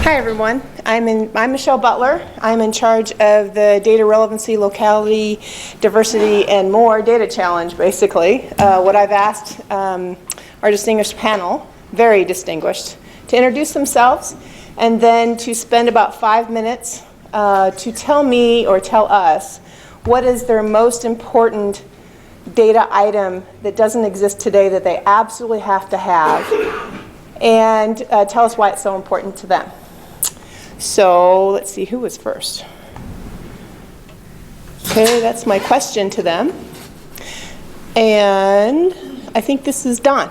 Hi everyone, I'm Michelle Butler. I'm in charge of the Data Relevancy, Locality, Diversity, and More Data Challenge, basically. What I've asked our distinguished panel, very distinguished, to introduce themselves and then to spend about 5 minutes to tell me or tell us what is their most important data item that doesn't exist today that they absolutely have to have, and tell us why it's so important to them. So let's see, who was first? Okay, that's my question to them. And I think this is Don.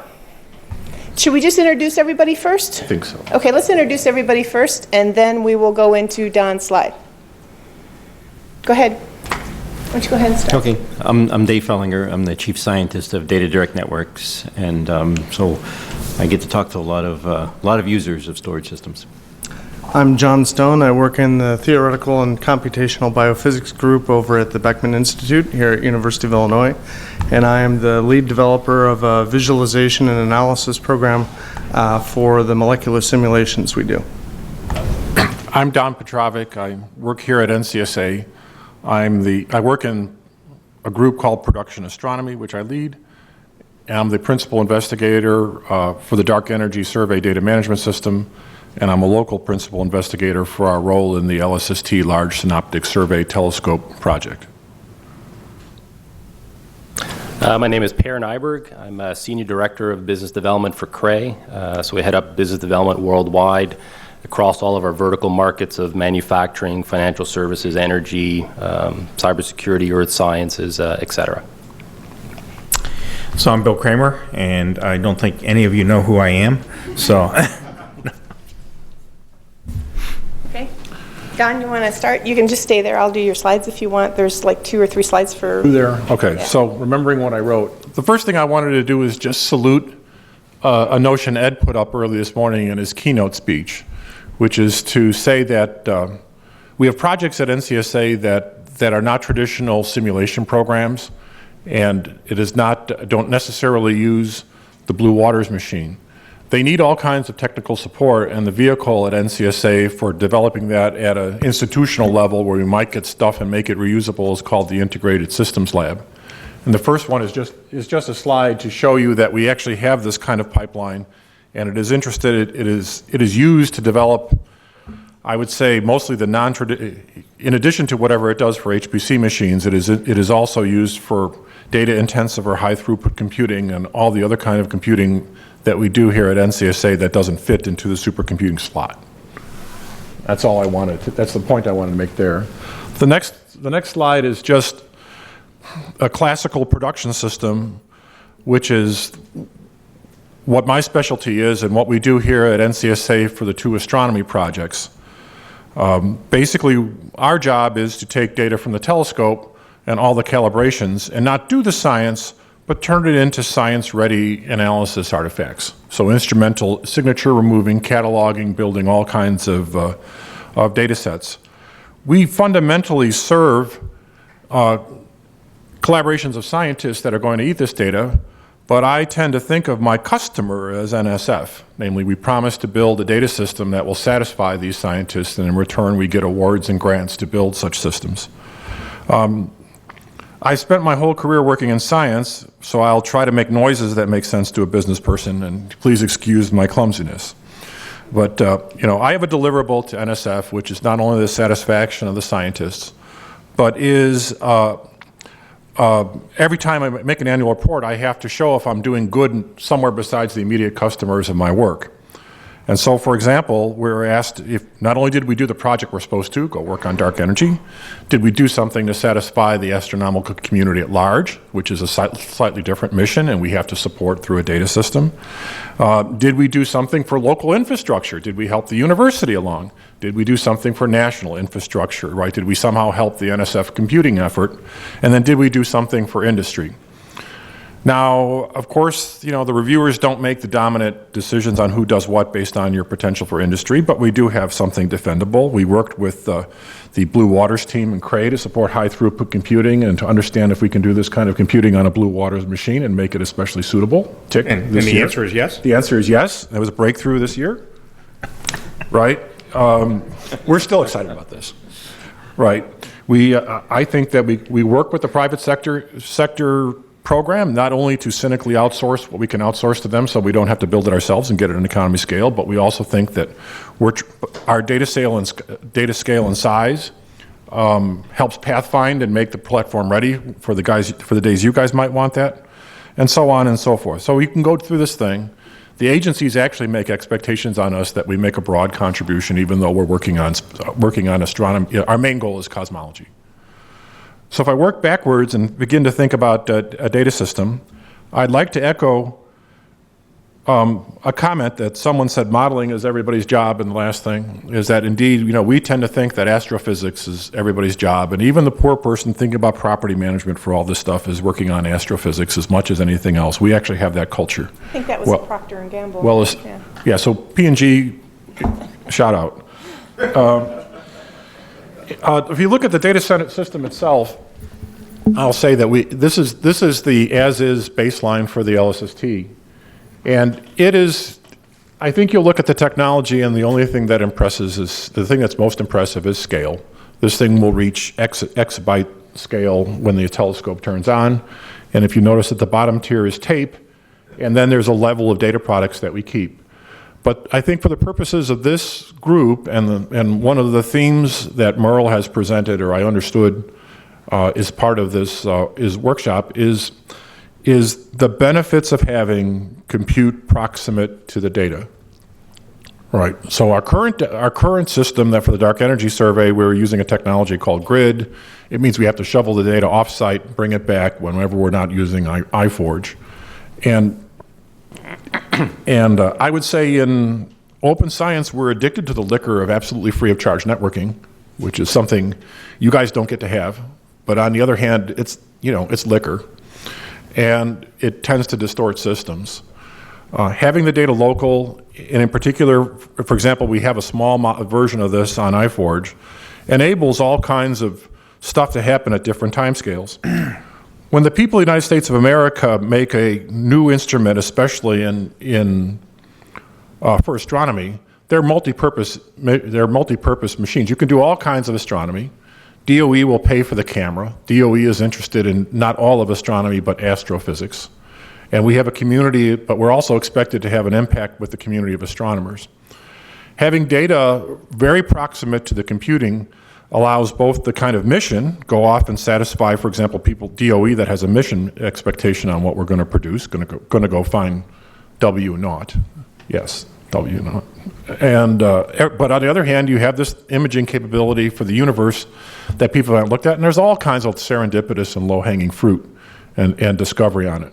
Should we just introduce everybody first? I think so. Okay, let's introduce everybody first, and then we will go into Don's slide. Go ahead. Why don't you go ahead and start? Okay, I'm Dave Fellinger. I'm the Chief Scientist of Data Direct Networks, and so I get to talk to a lot of users of storage systems. I'm John Stone. I work in the Theoretical and Computational Biophysics group over at the Beckman Institute here at University of Illinois, and I am the lead developer of a visualization and analysis program for the molecular simulations we do. I'm Don Petrovic. I work here at NCSA. I work in a group called Production Astronomy, which I lead. And I'm the principal investigator for the Dark Energy Survey Data Management System, and I'm a local principal investigator for our role in the LSST Large Synoptic Survey Telescope project. My name is Per Nyberg. I'm a Senior Director of Business Development for Cray. So we head up business development worldwide across all of our vertical markets of manufacturing, financial services, energy, cybersecurity, earth sciences, et cetera. So I'm Bill Kramer, and I don't think any of you know who I am, so. Okay. Don, you want to start? You can just stay there. I'll do your slides if you want. There's like 2 or 3 slides for... There. Okay, yeah. So remembering what I wrote, the first thing I wanted to do is just salute a notion Ed put up early this morning in his keynote speech, which is to say that we have projects at NCSA that are not traditional simulation programs, and don't necessarily use the Blue Waters machine. They need all kinds of technical support, and the vehicle at NCSA for developing that at an institutional level where we might get stuff and make it reusable is called the Integrated Systems Lab. And the first one is just a slide to show you that we actually have this kind of pipeline, and it is used to develop, I would say, mostly in addition to whatever it does for HPC machines, it is also used for data-intensive or high-throughput computing and all the other kind of computing that we do here at NCSA that doesn't fit into the supercomputing slot. That's all I wanted. That's the point I wanted to make there. The next slide is just a classical production system, which is what my specialty is and what we do here at NCSA for the 2 astronomy projects. Basically, our job is to take data from the telescope and all the calibrations and not do the science, but turn it into science-ready analysis artifacts. So instrumental signature removing, cataloging, building all kinds of data sets. We fundamentally serve collaborations of scientists that are going to eat this data, but I tend to think of my customer as NSF. Namely, we promise to build a data system that will satisfy these scientists, and in return we get awards and grants to build such systems. I spent my whole career working in science, so I'll try to make noises that make sense to a business person, and please excuse my clumsiness. But I have a deliverable to NSF, which is not only the satisfaction of the scientists, but is every time I make an annual report, I have to show if I'm doing good somewhere besides the immediate customers of my work. And so, for example, we were asked if not only did we do the project we're supposed to, go work on dark energy, did we do something to satisfy the astronomical community at large, which is a slightly different mission and we have to support through a data system? Did we do something for local infrastructure? Did we help the university along? Did we do something for national infrastructure, right? Did we somehow help the NSF computing effort? And then did we do something for industry? Now, of course, the reviewers don't make the dominant decisions on who does what based on your potential for industry, but we do have something defendable. We worked with the Blue Waters team in Cray to support high throughput computing and to understand if we can do this kind of computing on a Blue Waters machine and make it especially suitable. And the answer is yes? The answer is yes. There was a breakthrough this year, right? We're still excited about this, right? I think that we work with the private sector program, not only to cynically outsource what we can outsource to them so we don't have to build it ourselves and get it in economy scale, but we also think that our data scale and size helps pathfind and make the platform ready for the days you guys might want that, and so on and so forth. So we can go through this thing. The agencies actually make expectations on us that we make a broad contribution, even though we're working on astronomy. Our main goal is cosmology. So if I work backwards and begin to think about a data system, I'd like to echo a comment that someone said modeling is everybody's job, and the last thing is that indeed, we tend to think that astrophysics is everybody's job, and even the poor person thinking about property management for all this stuff is working on astrophysics as much as anything else. We actually have that culture. I think that was Procter & Gamble. Well, yeah, so P&G, shout out. If you look at the data center system itself, I'll say that this is the as-is baseline for the LSST. And it is, I think you'll look at the technology, and the only thing that impresses is, the thing that's most impressive is scale. This thing will reach exabyte scale when the telescope turns on. And if you notice at the bottom tier is tape, and then there's a level of data products that we keep. But I think for the purposes of this group, and one of the themes that Merle has presented, or I understood is part of this workshop, is the benefits of having compute proximate to the data. Right. So our current system that for the dark energy survey, we're using a technology called grid. It means we have to shovel the data offsite, bring it back whenever we're not using iForge. And I would say in open science, we're addicted to the liquor of absolutely free of charge networking, which is something you guys don't get to have. But on the other hand, it's liquor, and it tends to distort systems. Having the data local, and in particular, for example, we have a small version of this on iForge, enables all kinds of stuff to happen at different timescales. When the people of the United States of America make a new instrument, especially for astronomy, they're multi-purpose machines. You can do all kinds of astronomy. DOE will pay for the camera. DOE is interested in not all of astronomy, but astrophysics. And we have a community, but we're also expected to have an impact with the community of astronomers. Having data very proximate to the computing allows both the kind of mission, go off and satisfy, for example, DOE that has a mission expectation on what we're going to produce, going to go find W naught. Yes, W naught. And, but on the other hand, you have this imaging capability for the universe that people haven't looked at, and there's all kinds of serendipitous and low-hanging fruit and discovery on it.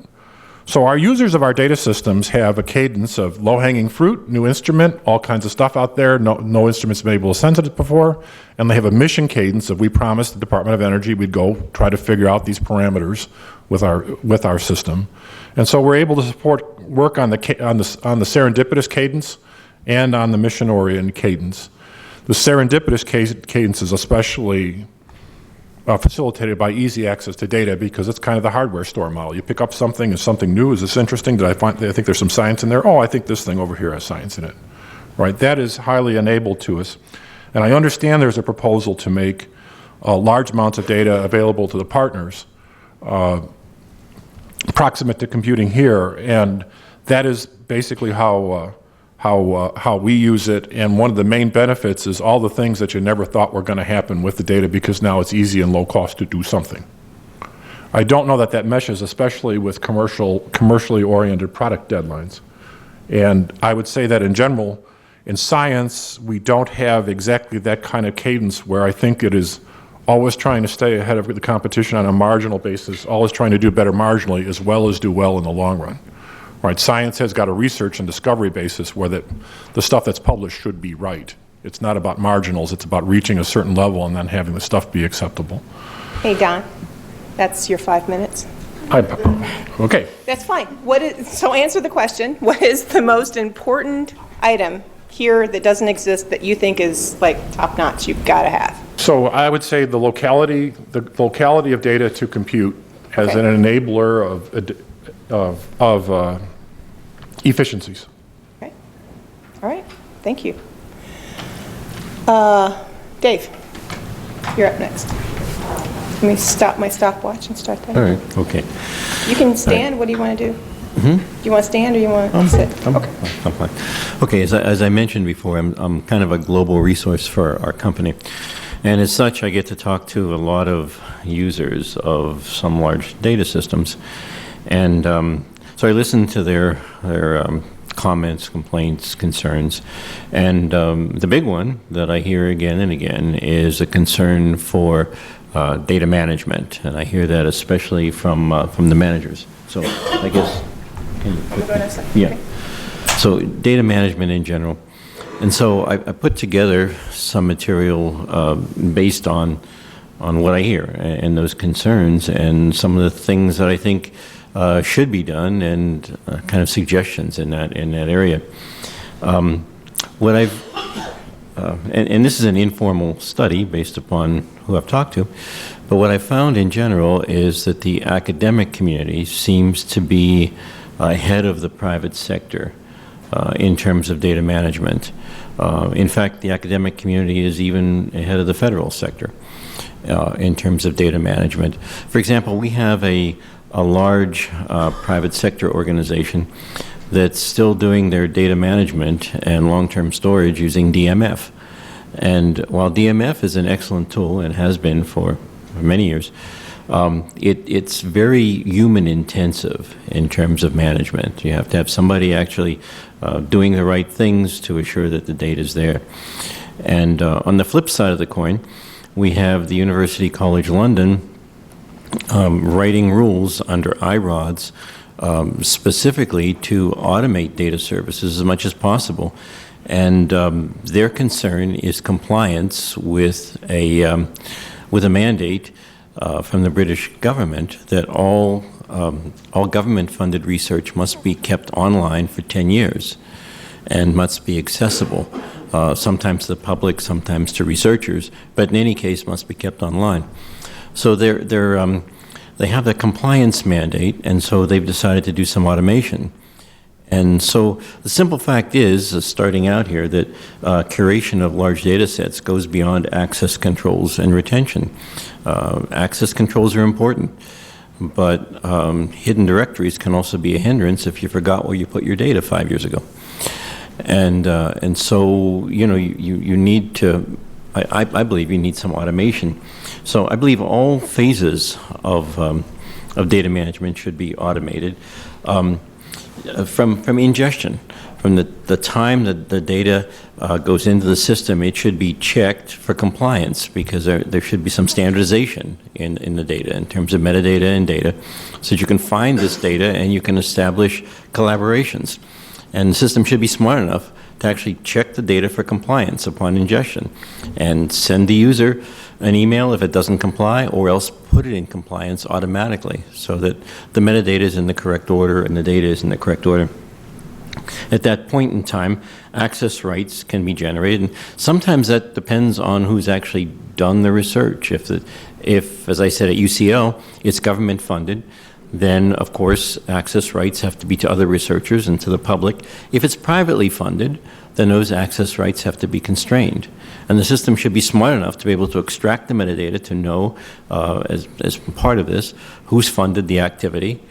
So our users of our data systems have a cadence of low-hanging fruit, new instrument, all kinds of stuff out there, no instrument's been able to sense it before, and they have a mission cadence of we promised the Department of Energy we'd go try to figure out these parameters with our system. And so we're able to support work on the serendipitous cadence and on the mission-oriented cadence. The serendipitous cadence is especially facilitated by easy access to data because it's kind of the hardware store model. You pick up something, is something new, is this interesting? I think there's some science in there. Oh, I think this thing over here has science in it. Right? That is highly enabled to us. And I understand there's a proposal to make large amounts of data available to the partners proximate to computing here, and that is basically how we use it, and one of the main benefits is all the things that you never thought were going to happen with the data because now it's easy and low cost to do something. I don't know that meshes, especially with commercially oriented product deadlines. And I would say that in general, in science, we don't have exactly that kind of cadence where I think it is always trying to stay ahead of the competition on a marginal basis, always trying to do better marginally as well as do well in the long run. Right, science has got a research and discovery basis where the stuff that's published should be right. It's not about marginals, it's about reaching a certain level and then having the stuff be acceptable. Hey, Don, that's your 5 minutes. Okay. That's fine. So answer the question. What is the most important item here that doesn't exist that you think is like top notch, you've got to have? So I would say the locality of data to compute as an enabler of efficiencies. Okay. All right. Thank you. Dave, you're up next. Let me stop my stopwatch and start that. All right, okay. You can stand. What do you want to do? Do you want to stand or you want to sit? Okay. I'm fine. Okay, as I mentioned before, I'm kind of a global resource for our company. And as such, I get to talk to a lot of users of some large data systems. And so I listen to their comments, complaints, concerns. And the big one that I hear again and again is a concern for data management. And I hear that especially from the managers. So I guess... I'm going to go next slide. Yeah. Okay. So data management in general. And so I put together some material based on what I hear and those concerns and some of the things that I think should be done and kind of suggestions in that area. What I've and this is an informal study based upon who I've talked to, but what I found in general is that the academic community seems to be ahead of the private sector in terms of data management. In fact, the academic community is even ahead of the federal sector in terms of data management. For example, we have a large private sector organization that's still doing their data management and long-term storage using DMF. And while DMF is an excellent tool and has been for many years, it's very human intensive in terms of management. You have to have somebody actually doing the right things to assure that the data is there. And on the flip side of the coin, we have the University College London writing rules under IRODS specifically to automate data services as much as possible. And their concern is compliance with a mandate from the British government that all government-funded research must be kept online for 10 years and must be accessible, sometimes to the public, sometimes to researchers, but in any case must be kept online. So they have the compliance mandate, and so they've decided to do some automation. And so the simple fact is, starting out here, that curation of large data sets goes beyond access controls and retention. Access controls are important, but hidden directories can also be a hindrance if you forgot where you put your data 5 years ago. And so, you know, you need to, I believe you need some automation. So I believe all phases of data management should be automated. From ingestion, from the time that the data goes into the system, it should be checked for compliance because there should be some standardization in the data in terms of metadata and data so that you can find this data and you can establish collaborations. And the system should be smart enough to actually check the data for compliance upon ingestion and send the user an email if it doesn't comply, or else put it in compliance automatically so that the metadata is in the correct order and the data is in the correct order. At that point in time, access rights can be generated, and sometimes that depends on who's actually done the research. If, as I said, at UCL, it's government funded, then of course access rights have to be to other researchers and to the public. If it's privately funded, then those access rights have to be constrained. And the system should be smart enough to be able to extract the metadata to know, as part of this, who's funded the activity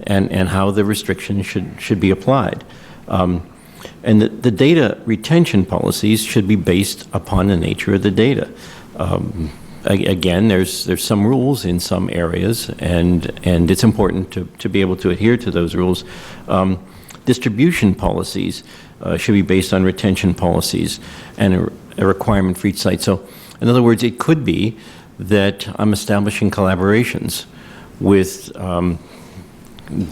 and how the restrictions should be applied. And the data retention policies should be based upon the nature of the data. Again, there's some rules in some areas, and it's important to be able to adhere to those rules. Distribution policies should be based on retention policies and a requirement for each site. So, in other words, it could be that I'm establishing collaborations with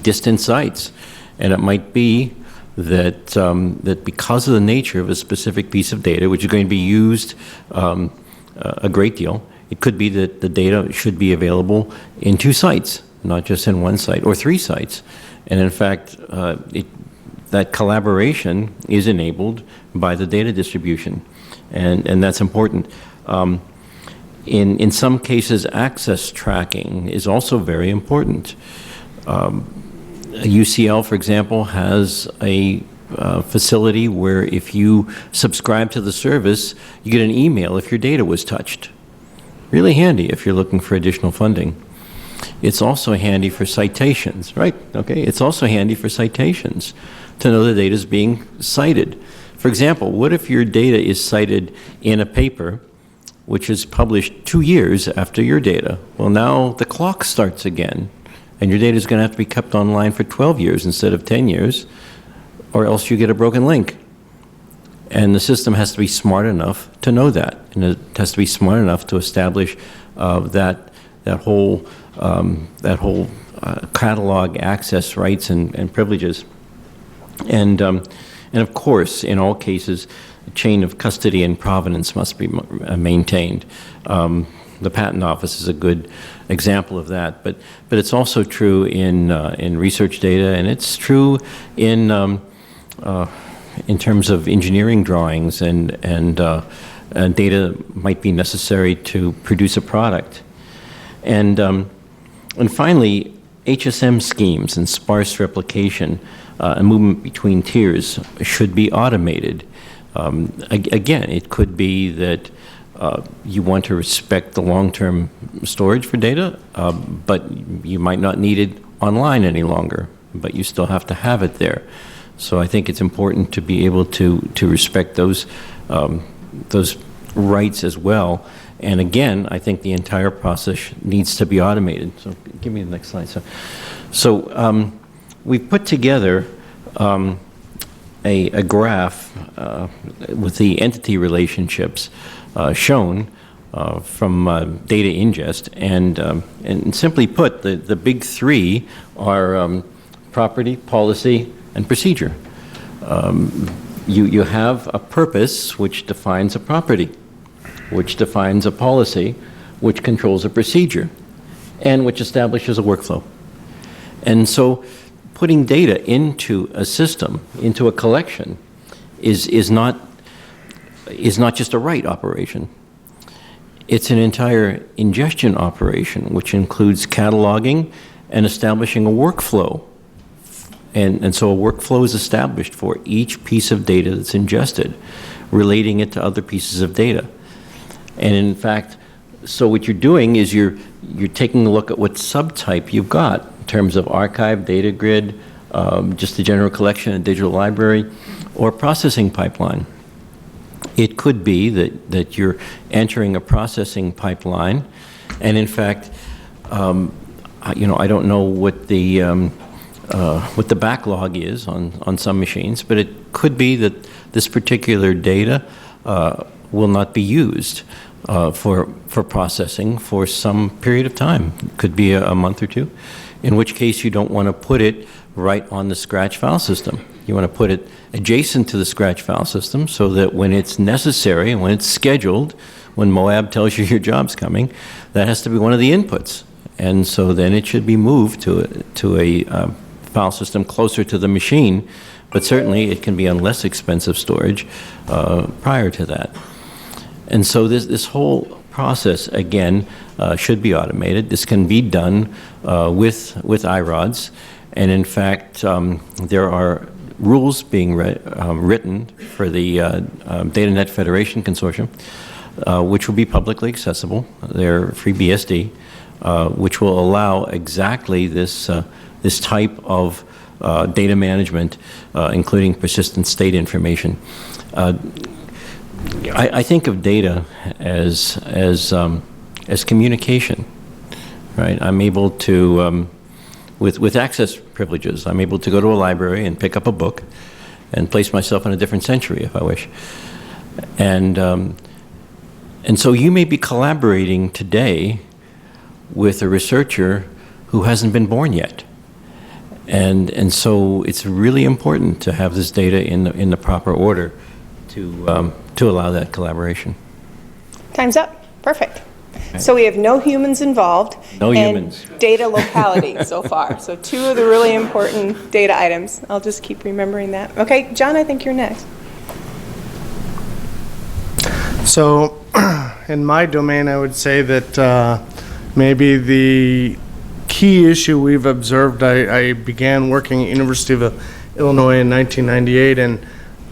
distant sites, and it might be that that because of the nature of a specific piece of data, which is going to be used a great deal, it could be that the data should be available in 2 sites, not just in 1 site or 3 sites. And in fact, that collaboration is enabled by the data distribution, and that's important. In some cases, access tracking is also very important. UCL, for example, has a facility where if you subscribe to the service, you get an email if your data was touched. Really handy if you're looking for additional funding. It's also handy for citations, right? Okay, it's also handy for citations to know the data is being cited. For example, what if your data is cited in a paper which is published 2 years after your data? Well, now the clock starts again, and your data is going to have to be kept online for 12 years instead of 10 years, or else you get a broken link. And the system has to be smart enough to know that, and it has to be smart enough to establish that whole catalog access rights and privileges. And of course, in all cases, the chain of custody and provenance must be maintained. The Patent Office is a good example of that, but it's also true in research data, and it's true in terms of engineering drawings and data might be necessary to produce a product. And finally, HSM schemes and sparse replication and movement between tiers should be automated. Again, it could be that you want to respect the long-term storage for data, but you might not need it online any longer, but you still have to have it there. So I think it's important to be able to respect those rights as well. And again, I think the entire process needs to be automated. So give me the next slide. So we've put together a graph with the entity relationships shown from data ingest, and simply put, the big three are property, policy, and procedure. You have a purpose which defines a property, which defines a policy, which controls a procedure, and which establishes a workflow. And so putting data into a system, into a collection, is not just a write operation. It's an entire ingestion operation, which includes cataloging and establishing a workflow. And so a workflow is established for each piece of data that's ingested, relating it to other pieces of data. And in fact, so what you're doing is you're taking a look at what subtype you've got in terms of archive, data grid, just a general collection, a digital library, or processing pipeline. It could be that you're entering a processing pipeline, and in fact, I don't know what the backlog is on some machines, but it could be that this particular data will not be used for processing for some period of time. It could be a month or two, in which case you don't want to put it right on the Scratch file system. You want to put it adjacent to the Scratch file system so that when it's necessary and when it's scheduled, when Moab tells you your job's coming, that has to be one of the inputs. And so then it should be moved to a file system closer to the machine, but certainly it can be on less expensive storage prior to that. And so this whole process, again, should be automated. This can be done with IRODs. And in fact, there are rules being written for the DataNet Federation Consortium, which will be publicly accessible. They're FreeBSD, which will allow exactly this type of data management, including persistent state information. I think of data as communication, right? I'm able to, with access privileges, I'm able to go to a library and pick up a book and place myself in a different century if I wish. And so you may be collaborating today with a researcher who hasn't been born yet. And so it's really important to have this data in the proper order to allow that collaboration. Time's up. Perfect. So we have no humans involved. No humans. And data locality so far. So two of the really important data items. I'll just keep remembering that. Okay, John, I think you're next. So in my domain, I would say that maybe the key issue we've observed, I began working at University of Illinois in 1998. And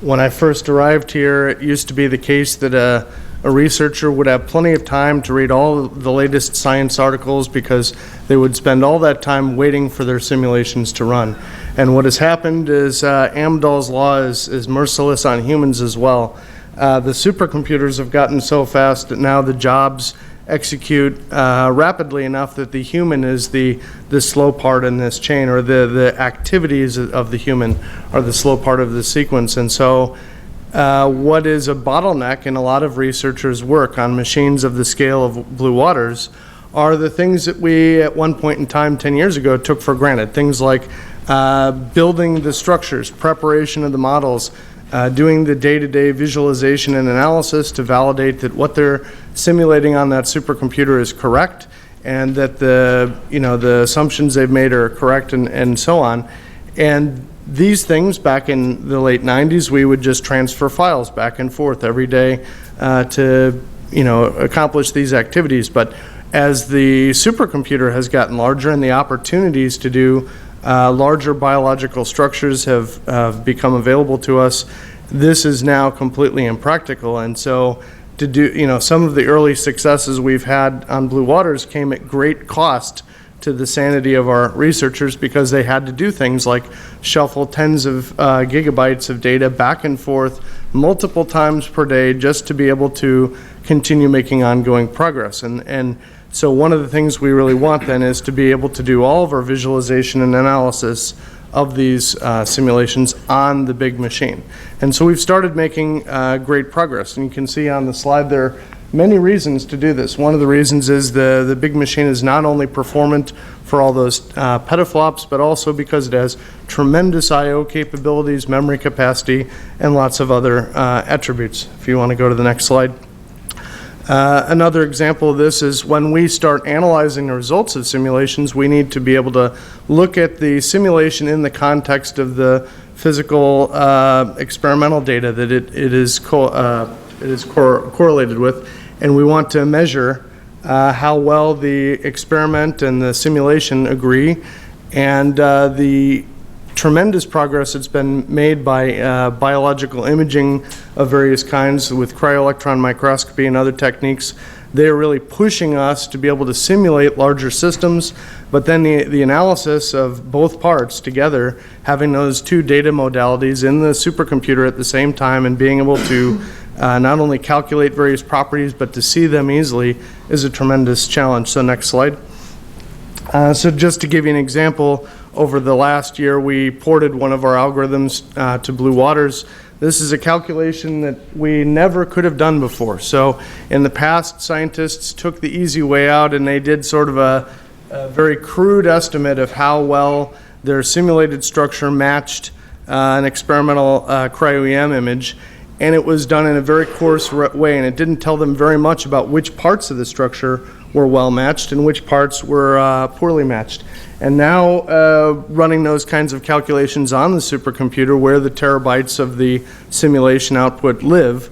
when I first arrived here, it used to be the case that a researcher would have plenty of time to read all the latest science articles because they would spend all that time waiting for their simulations to run. And what has happened is Amdahl's law is merciless on humans as well. The supercomputers have gotten so fast that now the jobs execute rapidly enough that the human is the slow part in this chain, or the activities of the human are the slow part of the sequence. And so what is a bottleneck in a lot of researchers' work on machines of the scale of Blue Waters are the things that we at one point in time 10 years ago took for granted. Things like building the structures, preparation of the models, doing the day-to-day visualization and analysis to validate that what they're simulating on that supercomputer is correct, and that the assumptions they've made are correct, and so on. And these things, back in the late 90s, we would just transfer files back and forth every day to accomplish these activities. But as the supercomputer has gotten larger and the opportunities to do larger biological structures have become available to us, this is now completely impractical. And so to do, some of the early successes we've had on Blue Waters came at great cost to the sanity of our researchers, because they had to do things like shuffle tens of gigabytes of data back and forth multiple times per day just to be able to continue making ongoing progress. And so one of the things we really want then is to be able to do all of our visualization and analysis of these simulations on the big machine. And so we've started making great progress. And you can see on the slide there are many reasons to do this. One of the reasons is the big machine is not only performant for all those petaflops, but also because it has tremendous I/O capabilities, memory capacity, and lots of other attributes. If you want to go to the next slide. Another example of this is when we start analyzing the results of simulations, we need to be able to look at the simulation in the context of the physical experimental data that it is correlated with, and we want to measure how well the experiment and the simulation agree. And the tremendous progress that's been made by biological imaging of various kinds with cryo-electron microscopy and other techniques. They're really pushing us to be able to simulate larger systems, but then the analysis of both parts together, having those two data modalities in the supercomputer at the same time and being able to not only calculate various properties but to see them easily, is a tremendous challenge. So next slide. So just to give you an example, over the last year we ported one of our algorithms to Blue Waters. This is a calculation that we never could have done before. So in the past, scientists took the easy way out and they did sort of a very crude estimate of how well their simulated structure matched an experimental cryo-EM image. And it was done in a very coarse way, and it didn't tell them very much about which parts of the structure were well matched and which parts were poorly matched. And now running those kinds of calculations on the supercomputer where the terabytes of the simulation output live,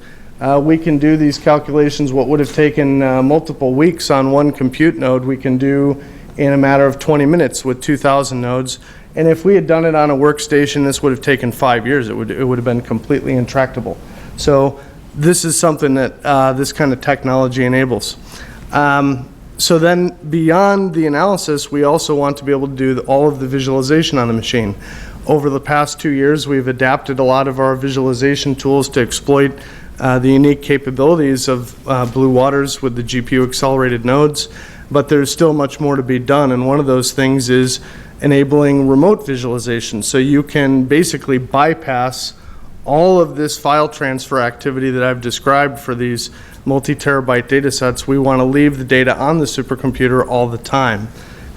we can do these calculations. What would have taken multiple weeks on one compute node, we can do in a matter of 20 minutes with 2,000 nodes. And if we had done it on a workstation, this would have taken 5 years. It would have been completely intractable. So this is something that this kind of technology enables. So then beyond the analysis, we also want to be able to do all of the visualization on the machine. Over the past 2 years, we've adapted a lot of our visualization tools to exploit the unique capabilities of Blue Waters with the GPU accelerated nodes, but there's still much more to be done. And one of those things is enabling remote visualization. So you can basically bypass all of this file transfer activity that I've described for these multi-terabyte data sets. We want to leave the data on the supercomputer all the time.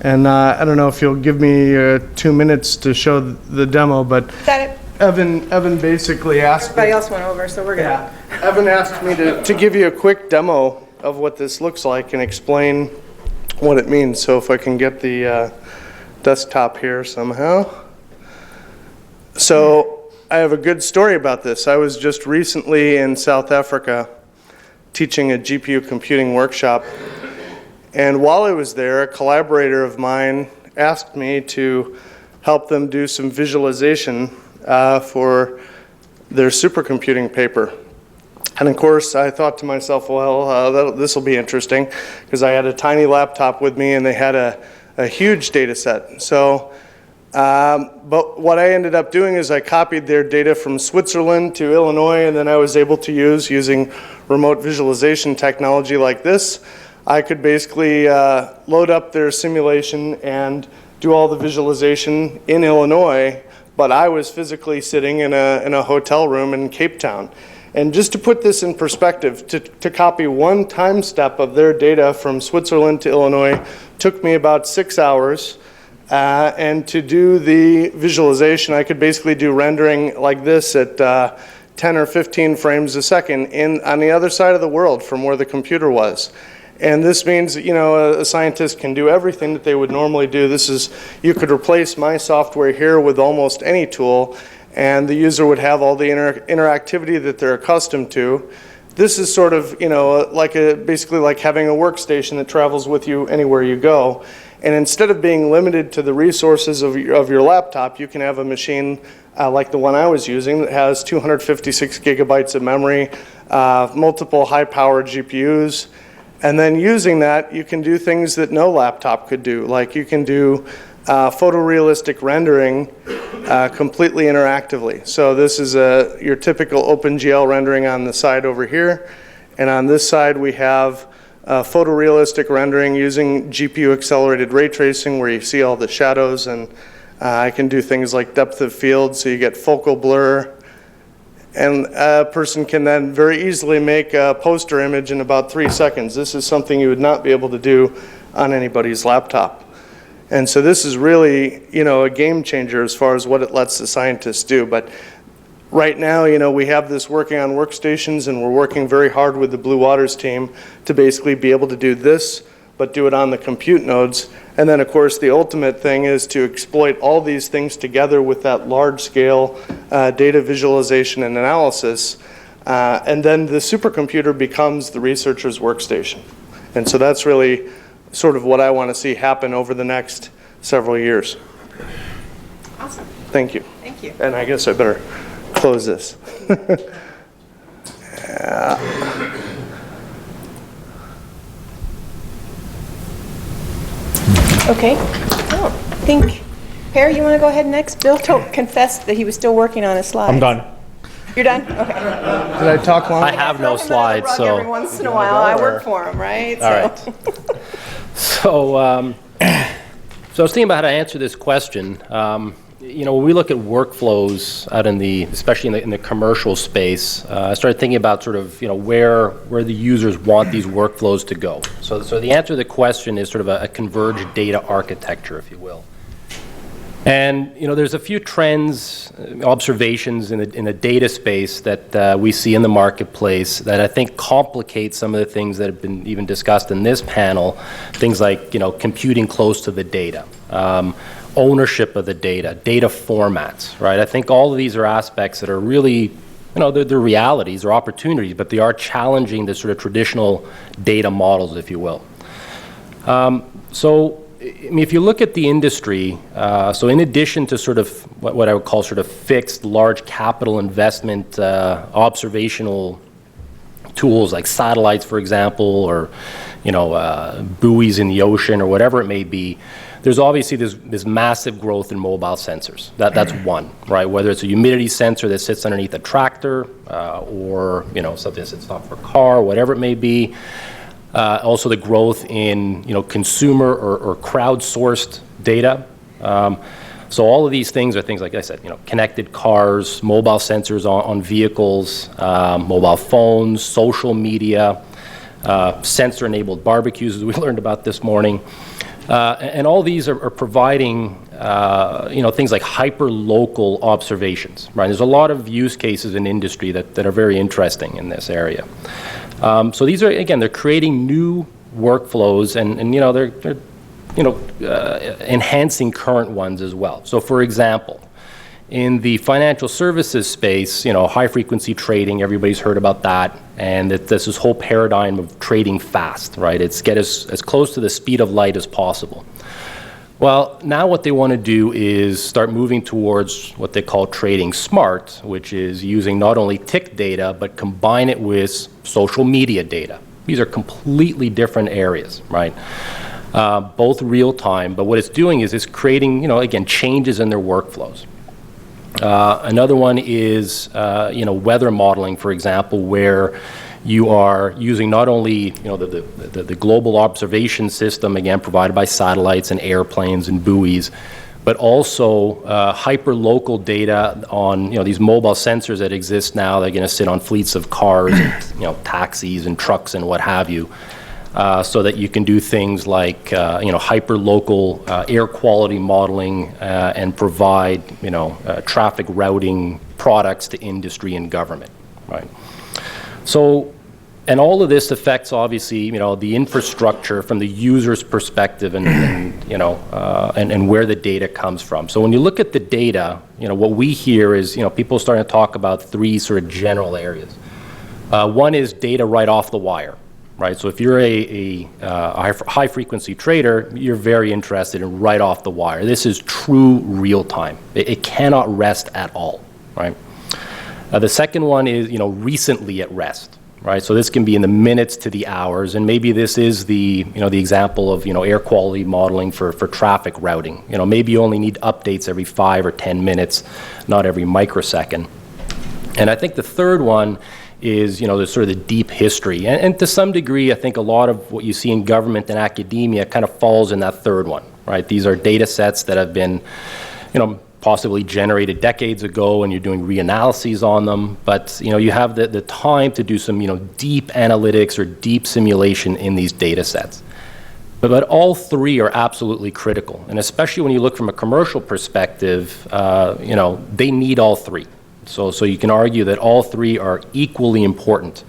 And I don't know if you'll give me 2 minutes to show the demo, but Got it. Evan basically asked Everybody me, else went over, so we're good. yeah, Evan asked me to give you a quick demo of what this looks like and explain what it means. So if I can get the desktop here somehow. So I have a good story about this. I was just recently in South Africa teaching a GPU computing workshop, and while I was there, a collaborator of mine asked me to help them do some visualization for their supercomputing paper. And of course, I thought to myself, well, this will be interesting, because I had a tiny laptop with me and they had a huge data set. So, but what I ended up doing is I copied their data from Switzerland to Illinois, and then I was able to using remote visualization technology like this, I could basically load up their simulation and do all the visualization in Illinois, but I was physically sitting in a hotel room in Cape Town. And just to put this in perspective, to copy one time step of their data from Switzerland to Illinois took me about 6 hours. And to do the visualization, I could basically do rendering like this at 10 or 15 frames a second on the other side of the world from where the computer was. And this means, you know, a scientist can do everything that they would normally do. You could replace my software here with almost any tool, and the user would have all the interactivity that they're accustomed to. This is sort of, you know, basically like having a workstation that travels with you anywhere you go. And instead of being limited to the resources of your laptop, you can have a machine like the one I was using that has 256 gigabytes of memory, multiple high-powered GPUs. And then using that, you can do things that no laptop could do. Like you can do photorealistic rendering completely interactively. So this is your typical OpenGL rendering on the side over here. And on this side, we have photorealistic rendering using GPU-accelerated ray tracing, where you see all the shadows. And I can do things like depth of field, so you get focal blur. And a person can then very easily make a poster image in about 3 seconds. This is something you would not be able to do on anybody's laptop. And so this is really, you know, a game changer as far as what it lets the scientists do. But right now, you know, we have this working on workstations, and we're working very hard with the Blue Waters team to basically be able to do this, but do it on the compute nodes. And then, of course, the ultimate thing is to exploit all these things together with that large-scale data visualization and analysis. And then the supercomputer becomes the researcher's workstation. And so that's really sort of what I want to see happen over the next several years. Awesome. Thank you. Thank you. And I guess I better close this. Okay. Oh, I think, Harry, you want to go ahead next? Bill confessed that he was still working on his slides. I'm done. You're done? Okay. Did I talk long? I have no slides, so. Every once in a while, I work for him, right? All right. So I was thinking about how to answer this question. You know, when we look at workflows out especially in the commercial space, I started thinking about sort of, you know, where the users want these workflows to go. So the answer to the question is sort of a converged data architecture, if you will. And, you know, there's a few trends, observations in the data space that we see in the marketplace that I think complicate some of the things that have been even discussed in this panel. Things like, you know, computing close to the data, ownership of the data formats, right? I think all of these are aspects that are really, you know, they're realities or opportunities, but they are challenging the sort of traditional data models, if you will. So, I mean, if you look at the industry, so in addition to sort of what I would call sort of fixed large capital investment observational tools like satellites, for example, or, you know, buoys in the ocean or whatever it may be, there's obviously this massive growth in mobile sensors. That's one, right? Whether it's a humidity sensor that sits underneath a tractor or, you know, something that sits off a car, whatever it may be. Also the growth in, you know, consumer or crowdsourced data. So all of these things are things, like I said, you know, connected cars, mobile sensors on vehicles, mobile phones, social media, sensor-enabled barbecues, as we learned about this morning. And all these are providing, you know, things like hyper-local observations, right? There's a lot of use cases in industry that are very interesting in this area. So these are, again, they're creating new workflows, and you know, they're you know, enhancing current ones as well. So for example, in the financial services space, you know, high-frequency trading, everybody's heard about that, and that there's this whole paradigm of trading fast, right? It's get as close to the speed of light as possible. Well, now what they want to do is start moving towards what they call trading smart, which is using not only tick data, but combine it with social media data. These are completely different areas, right? Both real time, but what it's doing is it's creating, again, changes in their workflows. Another one is, weather modeling, for example, where you are using not only, the global observation system, again, provided by satellites and airplanes and buoys, but also hyper-local data on, these mobile sensors that exist now. They're going to sit on fleets of cars, and, taxis and trucks and what have you, so that you can do things like, hyper-local air quality modeling and provide, traffic routing products to industry and government, right? So, and all of this affects, obviously, the infrastructure from the user's perspective and where the data comes from. So when you look at the data, what we hear is, people starting to talk about three sort of general areas. One is data right off the wire, right? So if you're a high-frequency trader, you're very interested in right off the wire. This is true real-time. It cannot rest at all, right? The second one is, recently at rest, right? So this can be in the minutes to the hours, and maybe this is the, the example of, air quality modeling for traffic routing. Maybe you only need updates every 5 or 10 minutes, not every microsecond. And I think the third one is, the sort of the deep history. And to some degree, I think a lot of what you see in government and academia kind of falls in that third one, right? These are data sets that have been, possibly generated decades ago, and you're doing reanalyses on them, but you have the time to do some deep analytics or deep simulation in these data sets. But all three are absolutely critical, and especially when you look from a commercial perspective, they need all three. So you can argue that all three are equally important.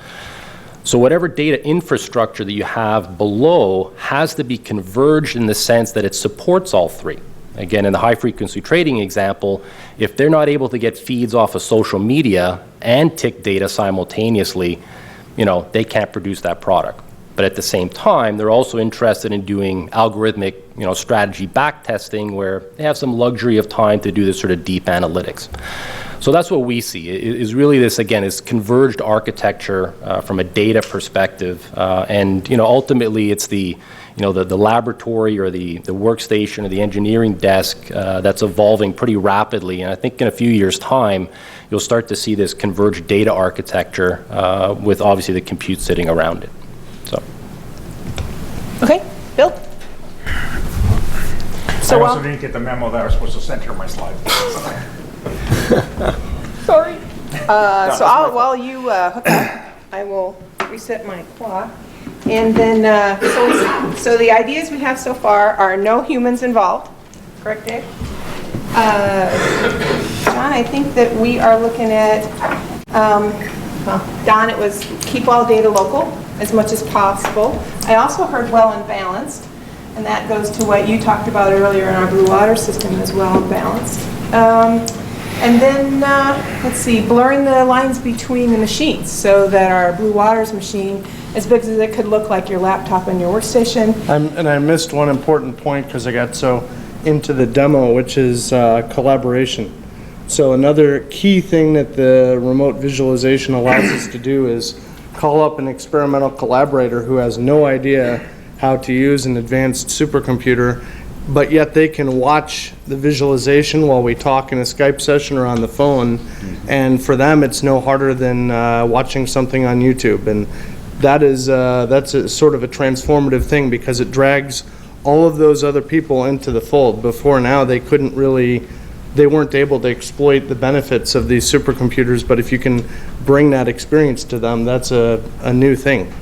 So whatever data infrastructure that you have below has to be converged in the sense that it supports all three. Again, in the high-frequency trading example, if they're not able to get feeds off of social media and tick data simultaneously, they can't produce that product. But at the same time, they're also interested in doing algorithmic, strategy backtesting, where they have some luxury of time to do this sort of deep analytics. So that's what we see, is really this, again, is converged architecture from a data perspective. And, ultimately, it's the laboratory or the workstation or the engineering desk that's evolving pretty rapidly. And I think in a few years' time, you'll start to see this converged data architecture with obviously the compute sitting around it. So. Okay, Bill? I also didn't get the memo that I was supposed to center my slide. Sorry. While you hook up, I will reset my clock. And then, so the ideas we have so far are no humans involved. Correct, Dave? John, I think that we are looking at, Don, it was keep all data local as much as possible. I also heard well and balanced, and that goes to what you talked about earlier in our blue water system as well and balanced. And then, let's see, blurring the lines between the machines so that our blue waters machine, as big as it could look like your laptop and your workstation. And I missed one important point because I got so into the demo, which is collaboration. So another key thing that the remote visualization allows us to do is call up an experimental collaborator who has no idea how to use an advanced supercomputer, but yet they can watch the visualization while we talk in a Skype session or on the phone. And for them, it's no harder than watching something on YouTube. And that's a sort of a transformative thing because it drags all of those other people into the fold. Before now, they weren't able to exploit the benefits of these supercomputers, but if you can bring that experience to them, that's a new thing.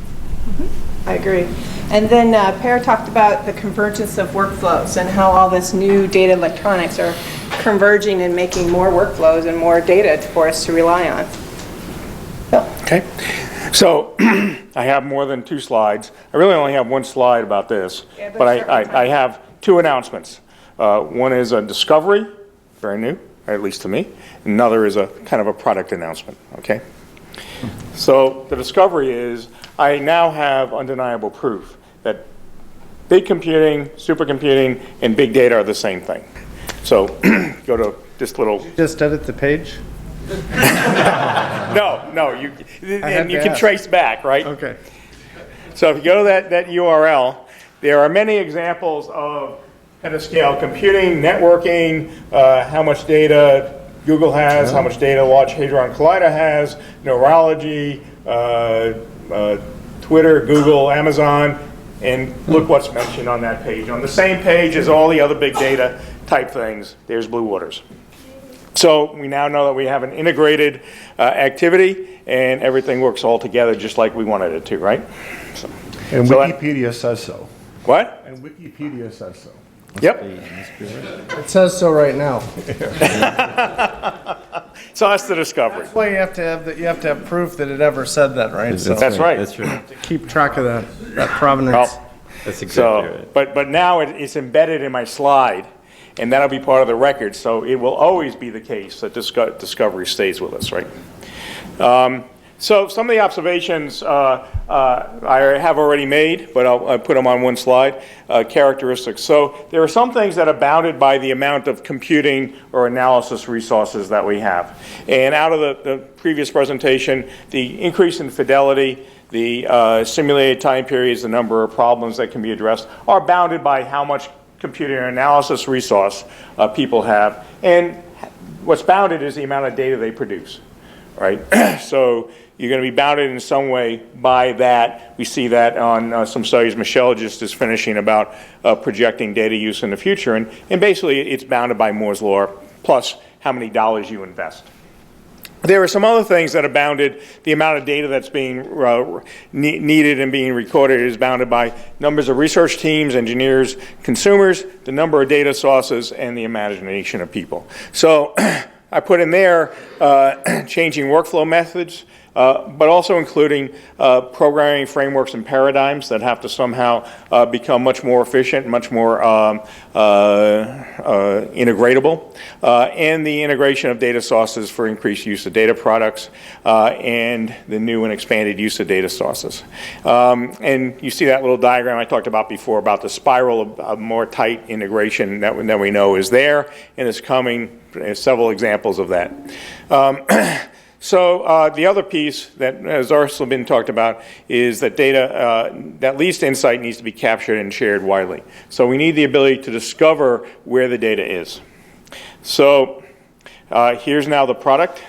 I agree. And then Per talked about the convergence of workflows and how all this new data electronics are converging and making more workflows and more data for us to rely on. Bill? Okay. So I have more than 2 slides. I really only have 1 slide about this, Yeah, but I have 2 announcements. One is a discovery, very new, or at least to me. Another is a kind of a product announcement, okay? So the discovery is I now have undeniable proof that Big computing, supercomputing, and big data are the same thing. So go to this little. Just edit the page? No, you can ask. trace back, right? Okay. So if you go to that URL, there are many examples of petascale computing, networking, how much data Google has, how much data Large Hadron Collider has, neurology, Twitter, Google, Amazon, and look what's mentioned on that page. On the same page as all the other big data type things, there's Blue Waters. So we now know that we have an integrated activity, and everything works all together just like we wanted it to, right? And So Wikipedia says so. What? And Wikipedia says so. Yep. It says so right now. So that's the discovery. Well, you have to have proof that it ever said that, right? So That's right. That's right. keep track of that provenance. Well, That's exactly so, right. but now it's embedded in my slide, and that'll be part of the record. So it will always be the case that discovery stays with us, right? So some of the observations I have already made, but I'll put them on one slide, characteristics. So there are some things that are bounded by the amount of computing or analysis resources that we have. And out of the previous presentation, the increase in fidelity, the simulated time periods, the number of problems that can be addressed are bounded by how much computing or analysis resource people have. And what's bounded is the amount of data they produce, right? So you're going to be bounded in some way by that. We see that on some studies Michelle just is finishing about projecting data use in the future. And basically, it's bounded by Moore's Law, plus how many dollars you invest. There are some other things that are bounded. The amount of data that's being needed and being recorded is bounded by numbers of research teams, engineers, consumers, the number of data sources, and the imagination of people. So I put in there changing workflow methods, but also including programming frameworks and paradigms that have to somehow become much more efficient, much more integratable, and the integration of data sources for increased use of data products, and the new and expanded use of data sources. And you see that little diagram I talked about before about the spiral of more tight integration that we know is there, and is coming. There's several examples of that. So the other piece that has also been talked about is that data, that least insight needs to be captured and shared widely. So we need the ability to discover where the data is. So here's now the product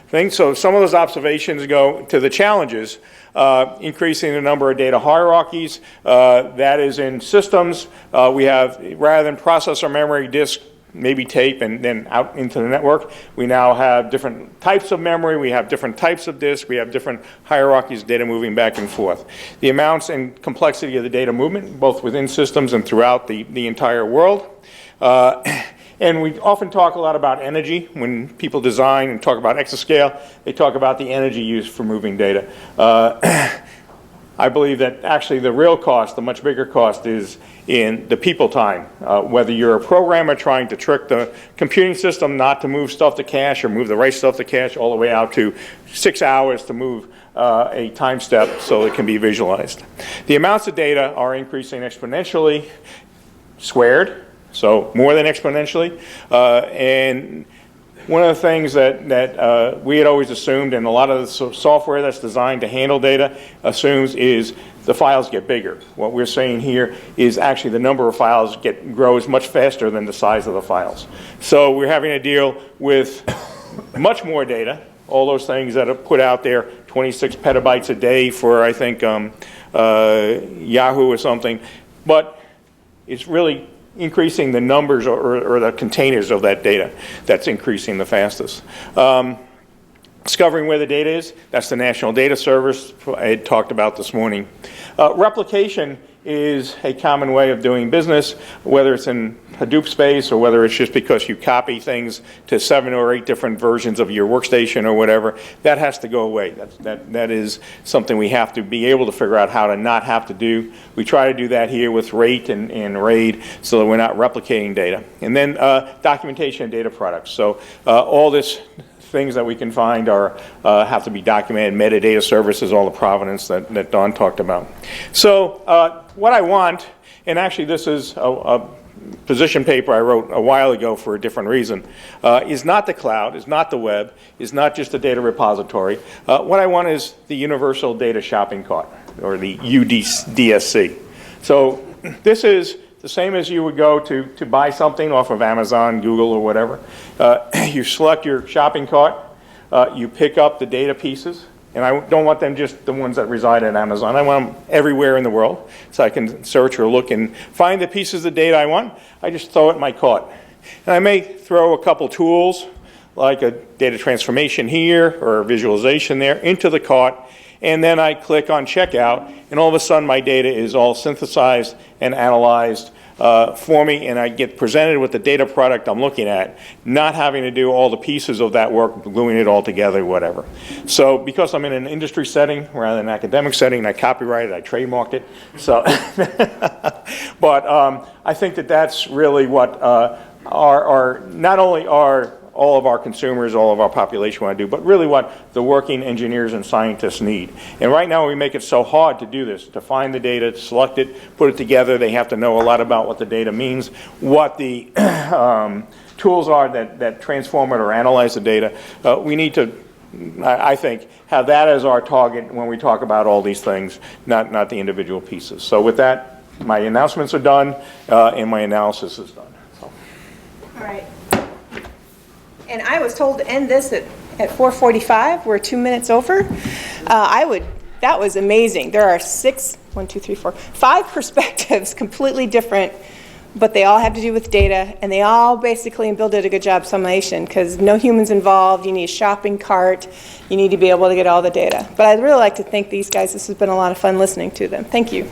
thing. So some of those observations go to the challenges. Increasing the number of data hierarchies, that is in systems. We have, rather than processor, memory, disk, maybe tape, and then out into the network, we now have different types of memory, we have different types of disk, we have different hierarchies of data moving back and forth. The amounts and complexity of the data movement, both within systems and throughout the entire world. And we often talk a lot about energy. When people design and talk about exascale, they talk about the energy used for moving data. I believe that actually the real cost, the much bigger cost, is in the people time. Whether you're a programmer trying to trick the computing system not to move stuff to cache or move the right stuff to cache, all the way out to 6 hours to move a time step so it can be visualized. The amounts of data are increasing exponentially, squared, so more than exponentially. And one of the things that we had always assumed, and a lot of the software that's designed to handle data assumes, is the files get bigger. What we're saying here is actually the number of files grows much faster than the size of the files. So we're having to deal with much more data, all those things that are put out there, 26 petabytes a day for, I think, Yahoo or something. But it's really increasing the numbers or the containers of that data that's increasing the fastest. Discovering where the data is, that's the National Data Service I had talked about this morning. Replication is a common way of doing business, whether it's in Hadoop space or whether it's just because you copy things to 7 or 8 different versions of your workstation or whatever. That has to go away. That is something we have to be able to figure out how to not have to do. We try to do that here with rate and RAID so that we're not replicating data. And then documentation of data products. So all this things that we can find are have to be documented, metadata services, all the provenance that Don talked about. So what I want And actually, this is a position paper I wrote a while ago for a different reason, is not the cloud, is not the web, is not just a data repository. What I want is the universal data shopping cart, or the UDSC. So this is the same as you would go to buy something off of Amazon, Google, or whatever. You select your shopping cart, you pick up the data pieces, and I don't want them just the ones that reside at Amazon. I want them everywhere in the world, so I can search or look and find the pieces of data I want. I just throw it in my cart. And I may throw a couple tools, like a data transformation here or a visualization there, into the cart, and then I click on checkout, and all of a sudden my data is all synthesized and analyzed for me, and I get presented with the data product I'm looking at, not having to do all the pieces of that work, gluing it all together, whatever. So because I'm in an industry setting rather than an academic setting, I copyrighted, I trademarked it. So, but I think that that's really what not only are all of our consumers, all of our population want to do, but really what the working engineers and scientists need. And right now we make it so hard to do this, to find the data, to select it, put it together. They have to know a lot about what the data means, what the tools are that transform it or analyze the data. We need to, I think, have that as our target when we talk about all these things, not the individual pieces. So with that, my announcements are done and my analysis is done. So. All right. And I was told to end this at 4:45. We're 2 minutes over. That was amazing. There are 5 perspectives, completely different, but they all have to do with data, and they all basically, and Bill did a good job summation, because no humans involved, you need a shopping cart, you need to be able to get all the data. But I'd really like to thank these guys. This has been a lot of fun listening to them. Thank you.